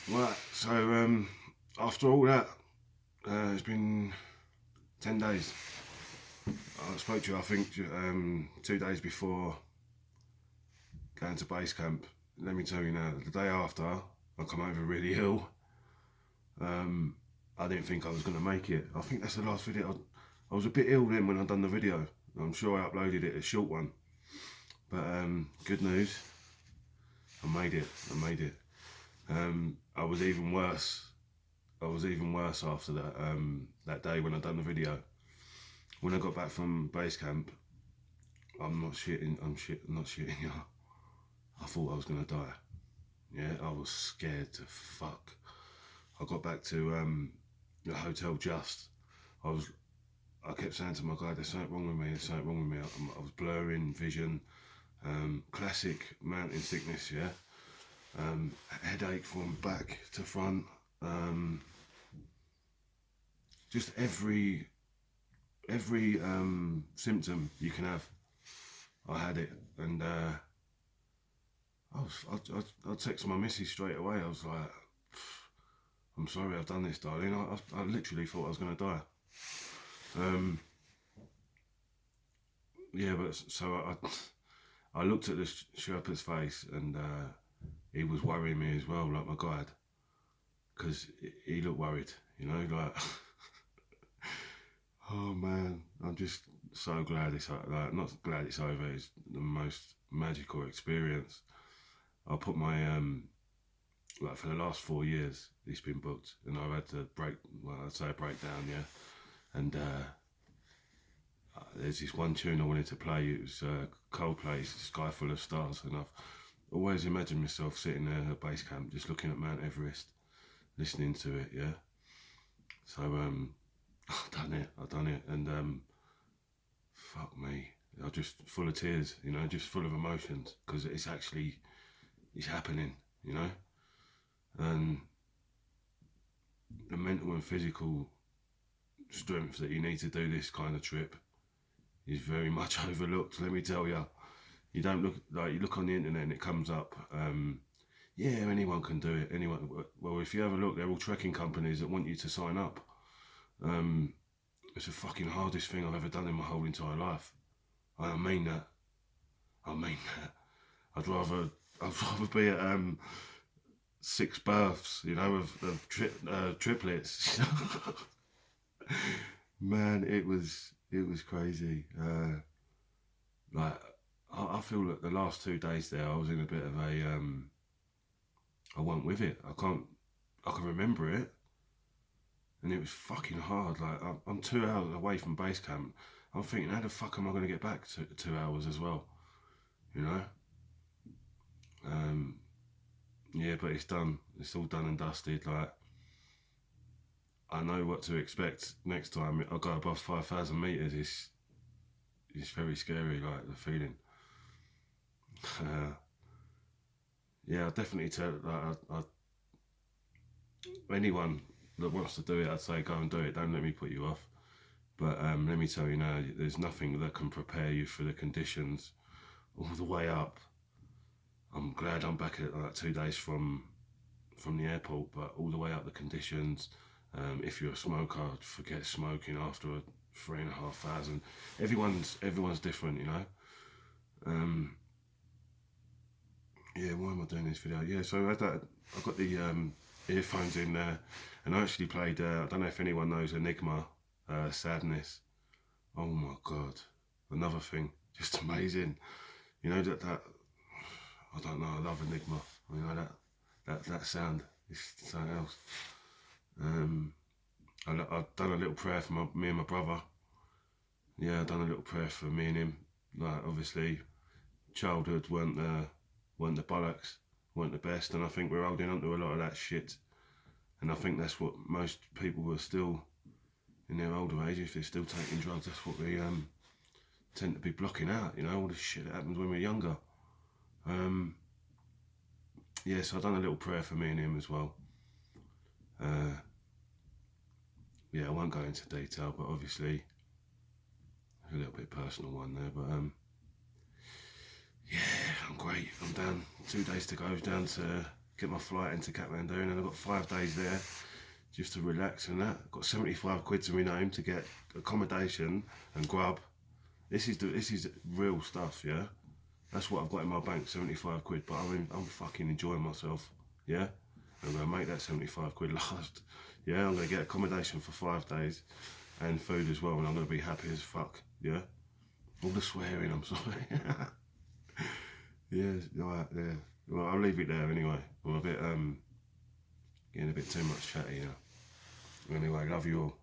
Right, so after all that, it's been 10 days. I spoke to you, I think, 2 days before going to base camp. Let me tell you now, the day after, I come over really ill. Um, I didn't think I was going to make it. I think that's the last video. I was a bit ill then when I done the video. I'm sure I uploaded it, a short one. But good news, I made it. I made it. I was even worse. I was even worse after that that day when I done the video. When I got back from base camp, I'm not shitting. I'm not shitting you. I thought I was gonna die. Yeah, I was scared to fuck. I got back to the hotel just. I was. I kept saying to my guy, "There's something wrong with me. There's something wrong with me." I was blurring vision. Classic mountain sickness. Yeah. Headache from back to front. Just every symptom you can have. I had it, and I text my missus straight away. I was like, "I'm sorry, I've done this, darling." I literally thought I was going to die. Um, yeah, but so I looked at the Sherpa's face, and he was worrying me as well, like my guide, because he looked worried. You know, like, oh man, I'm just so glad it's like not glad it's over. It's the most magical experience. I put my like for the last 4 years, it's been booked, and I've had to break. Well, I'd say a breakdown, yeah. And there's this one tune I wanted to play. It was Coldplay's "Sky Full of Stars," and I've always imagined myself sitting there at base camp, just looking at Mount Everest, listening to it, yeah. So I've done it. I've done it, and fuck me, I'm just full of tears, you know, just full of emotions because it's happening, you know, and the mental and physical strength that you need to do this kind of trip is very much overlooked. Let me tell you, you don't look like you look on the internet and it comes up. Yeah, anyone can do it. Anyone. Well, if you have a look, they're all trekking companies that want you to sign up. Um, it's the fucking hardest thing I've ever done in my whole entire life. I mean that. I mean that. I'd rather be at 6 births, you know, of triplets. Man, it was crazy. Like I feel that the last 2 days there, I was in a bit of a I went with it. I can remember it, and it was fucking hard. Like I'm 2 hours away from base camp. I'm thinking, how the fuck am I going to get back to 2 hours as well? You know. Um, yeah, but it's done. It's all done and dusted. Like I know what to expect next time. I go above 5,000 meters. It's very scary. Like the feeling. Yeah, I definitely tell anyone that wants to do it, I'd say go and do it. Don't let me put you off. But let me tell you now, there's nothing that can prepare you for the conditions all the way up. I'm glad I'm back at like 2 days from the airport, but all the way up the conditions. If you're a smoker, forget smoking after 3,500. Everyone's different, you know. Um, yeah, why am I doing this video? Yeah, so I got the earphones in there, and I actually played. I don't know if anyone knows Enigma, Sadness. Oh my god, another thing, just amazing. You know that I don't know. I love Enigma. You know that sound is something else. Um, I've done a little prayer for me and my brother. Yeah, I've done a little prayer for me and him. Like obviously, childhood weren't the bollocks, weren't the best, and I think we're holding on to a lot of that shit. And I think that's what most people are still in their older age, if they're still taking drugs. That's what we tend to be blocking out. You know, all the shit that happens when we're younger. Um, yeah, so I've done a little prayer for me and him as well. Yeah, I won't go into detail, but obviously a little bit personal one there. But yeah, I'm great. I'm down. 2 days to go down to get my flight into Kathmandu, and then I've got 5 days there just to relax and that. I've got 75 quid to my name to get accommodation and grub. This is real stuff, yeah? That's what I've got in my bank, 75 quid, but I'm fucking enjoying myself, yeah? I'm gonna make that 75 quid last, yeah? I'm gonna get accommodation for 5 days and food as well, and I'm gonna be happy as fuck, yeah? All the swearing, I'm sorry. Yeah, right, yeah. Well, I'll leave it there anyway. I'm a bit, getting a bit too much chatty now. Anyway, love you all.